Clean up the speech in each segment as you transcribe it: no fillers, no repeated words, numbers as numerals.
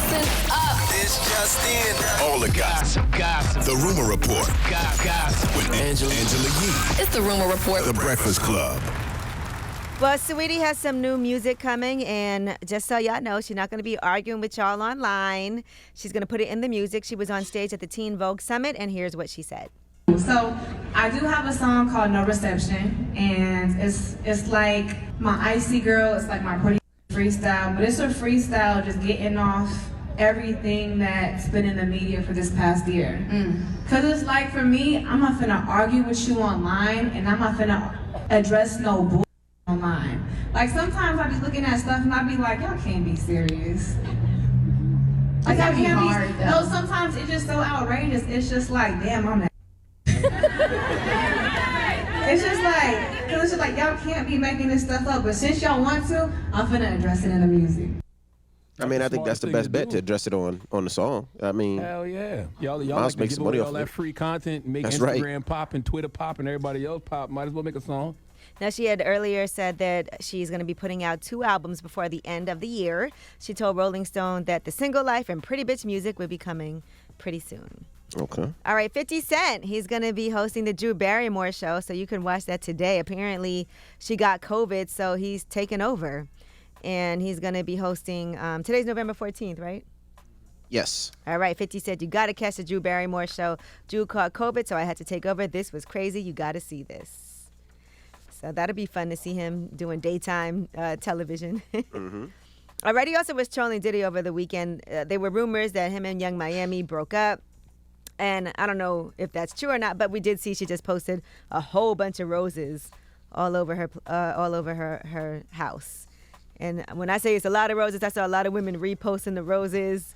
Listen up. It's just in. All the gossip. The Rumor Report. Gossip. With Angela Yee. It's the Rumor Report. The Breakfast Club. Well, Saweetie has some new music coming, and just so y'all know, she's not going to be arguing with y'all online. She's going to put it in the music. She was on stage at the Teen Vogue Summit, and here's what she said. So I do have a song called No Reception, and it's like my icy girl. It's like my pretty freestyle, but it's a freestyle just getting off everything that's been in the media for this past year. Cause it's like, for me, I'm not finna argue with you online, and I'm not finna address no bull online. Like, sometimes I be looking at stuff and I be like, y'all can't be serious. Like, I can't be. No, sometimes it's just so outrageous. It's just like, damn, I'm that. It's just like, cause it's just like, y'all can't be making this stuff up. But since y'all want to, I'm finna address it in the music. I mean, I think that's the best bet to address it on the song. I mean, hell yeah, y'all like to give away all that free content, make Instagram pop and Twitter pop and everybody else pop. Might as well make a song. Now, she had earlier said that she's going to be putting out 2 albums before the end of the year. She told Rolling Stone that The Single Life and Pretty Bitch Music will be coming pretty soon. Okay. All right, 50 Cent. He's going to be hosting the Drew Barrymore show, so you can watch that today. Apparently, she got COVID, so he's taken over. And he's going to be hosting, today's November 14th, right? Yes. All right, 50 said, you got to catch the Drew Barrymore show. Drew caught COVID, so I had to take over. This was crazy. You got to see this. So that'll be fun to see him doing daytime television. All right, he also was trolling Diddy over the weekend. There were rumors that him and Young Miami broke up. And I don't know if that's true or not, but we did see she just posted a whole bunch of roses all over her house. And when I say it's a lot of roses, I saw a lot of women reposting the roses.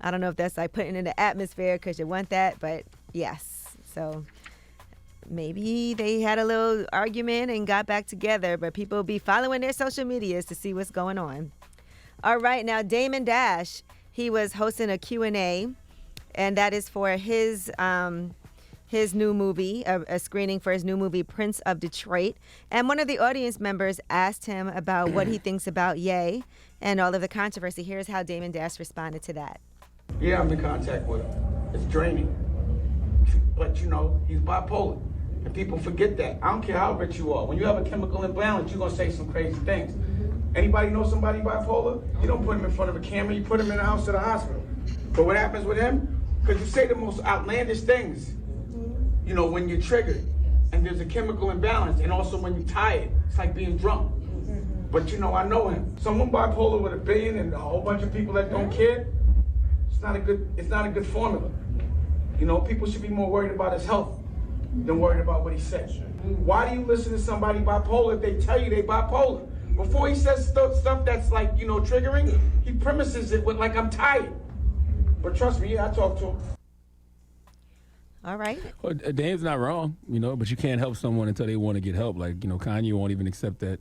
I don't know if that's like putting in the atmosphere because you want that, but yes. So maybe they had a little argument and got back together, but people will be following their social medias to see what's going on. All right, now Damon Dash, he was hosting a Q&A, and that is for his new movie, a screening for his new movie, Prince of Detroit. And one of the audience members asked him about what he thinks about Ye and all of the controversy. Here's how Damon Dash responded to that. Yeah, I'm in contact with him. It's draining. But, you know, he's bipolar. And people forget that. I don't care how rich you are. When you have a chemical imbalance, you're going to say some crazy things. Anybody know somebody bipolar? You don't put him in front of a camera. You put him in the house to the hospital. But what happens with him? Because you say the most outlandish things, you know, when you're triggered. And there's a chemical imbalance. And also when you're tired. It's like being drunk. But, you know, I know him. Someone bipolar with $1 billion and a whole bunch of people that don't care, it's not a good formula. You know, people should be more worried about his health than worried about what he says. Why do you listen to somebody bipolar if they tell you they bipolar? Before he says stuff that's like, you know, triggering, he premises it with like, I'm tired. But trust me, yeah, I talk to him. All right. Well, Dame's not wrong, you know, but you can't help someone until they want to get help. Like, you know, Kanye won't even accept that,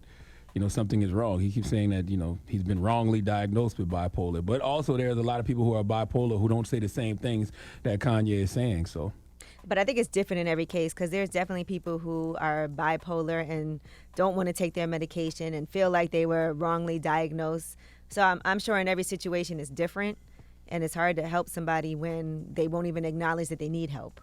you know, something is wrong. He keeps saying that, you know, he's been wrongly diagnosed with bipolar. But also there's a lot of people who are bipolar who don't say the same things that Kanye is saying, so. But I think it's different in every case because there's definitely people who are bipolar and don't want to take their medication and feel like they were wrongly diagnosed. So I'm sure in every situation it's different, and it's hard to help somebody when they won't even acknowledge that they need help.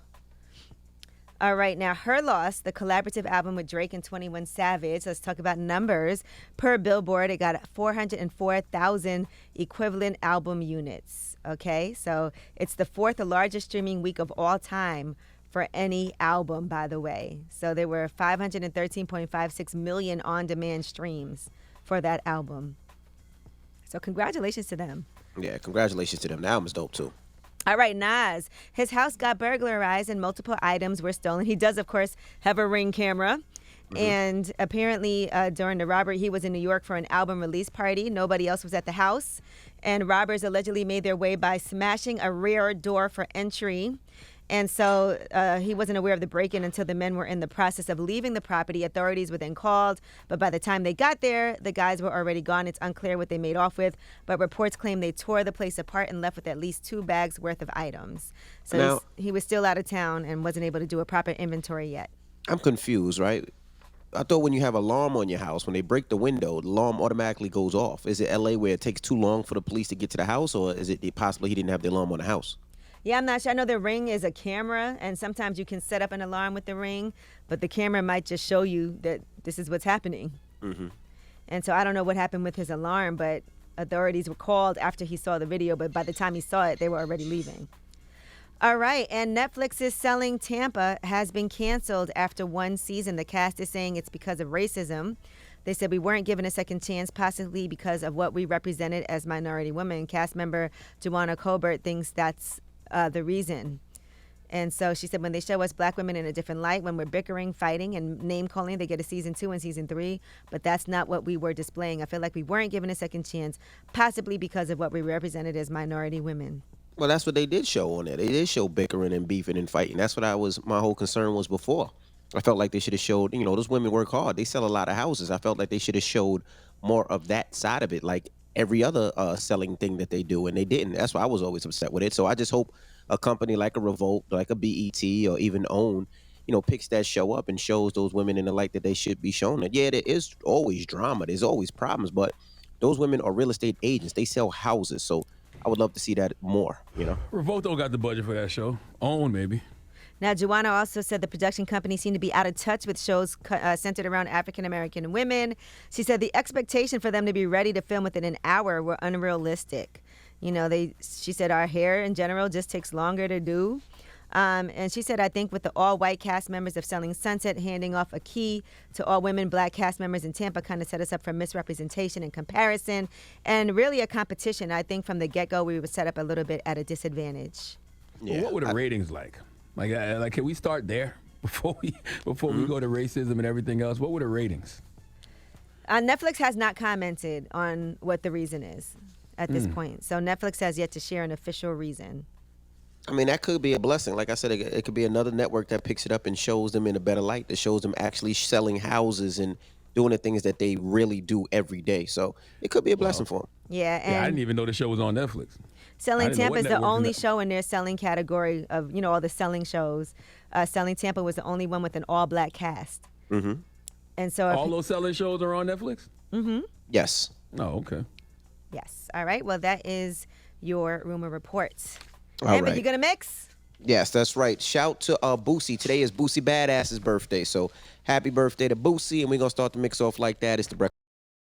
All right, now Her Loss, the collaborative album with Drake and 21 Savage. Let's talk about numbers. Per Billboard, it got 404,000 equivalent album units. Okay, so it's the 4th largest streaming week of all time for any album, by the way. So there were 513.56 million on-demand streams for that album. So congratulations to them. Yeah, congratulations to them. The album's dope, too. All right, Nas. His house got burglarized and multiple items were stolen. He does, of course, have a Ring camera. And apparently during the robbery, he was in New York for an album release party. Nobody else was at the house. And robbers allegedly made their way by smashing a rear door for entry. And so he wasn't aware of the break-in until the men were in the process of leaving the property. Authorities were then called, but by the time they got there, the guys were already gone. It's unclear what they made off with, but reports claim they tore the place apart and left with at least 2 bags worth of items. So now, he was still out of town and wasn't able to do a proper inventory yet. I'm confused, right? I thought when you have alarm on your house, when they break the window, the alarm automatically goes off. Is it LA where it takes too long for the police to get to the house, or is it possibly he didn't have the alarm on the house? Yeah, I'm not sure. I know the Ring is a camera, and sometimes you can set up an alarm with the Ring, but the camera might just show you that this is what's happening. Mm-hmm. And so I don't know what happened with his alarm, but authorities were called after he saw the video, but by the time he saw it, they were already leaving. All right, and Netflix's Selling Tampa has been canceled after one season. The cast is saying it's because of racism. They said we weren't given a second chance, possibly because of what we represented as minority women. Cast member Joanna Colbert thinks that's the reason. And so she said when they show us black women in a different light, when we're bickering, fighting, and name-calling, they get a season 2 and season 3. But that's not what we were displaying. I feel like we weren't given a second chance, possibly because of what we represented as minority women. Well, that's what they did show on there. They did show bickering and beefing and fighting. That's what my whole concern was before. I felt like they should have showed, those women work hard. They sell a lot of houses. I felt like they should have showed more of that side of it, like every other selling thing that they do, and they didn't. That's why I was always upset with it. So I just hope a company like a Revolt, like a BET, or even OWN, picks that show up and shows those women in the light that they should be shown. And yeah, there is always drama. There's always problems, but those women are real estate agents. They sell houses. So I would love to see that more, Revolt don't got the budget for that show. OWN, maybe. Now, Joanna also said the production company seemed to be out of touch with shows centered around African-American women. She said the expectation for them to be ready to film within an hour were unrealistic. She said our hair in general just takes longer to do. And she said, I think with the all-white cast members of Selling Sunset handing off a key to all-women black cast members in Tampa kind of set us up for misrepresentation and comparison and really a competition. I think from the get-go we were set up a little bit at a disadvantage. Yeah. Well, what were the ratings like? Like, can we start there before we go to racism and everything else? What were the ratings? Netflix has not commented on what the reason is at this point. So Netflix has yet to share an official reason. I mean, that could be a blessing. Like I said, it could be another network that picks it up and shows them in a better light, that shows them actually selling houses and doing the things that they really do every day. So it could be a blessing for them. Yeah, and I didn't even know the show was on Netflix. Selling Tampa is the only show in their selling category of, all the selling shows. Selling Tampa was the only one with an all-black cast. Mm-hmm. And so all those selling shows are on Netflix? Mm-hmm. Yes. Oh, okay. Yes. All right. Well, that is your rumor report. All Amber, right. you gonna mix? Yes, that's right. Shout to Boosie. Today is Boosie Badass's birthday, so happy birthday to Boosie, and we're gonna start the mix off like that. It's the Breakfast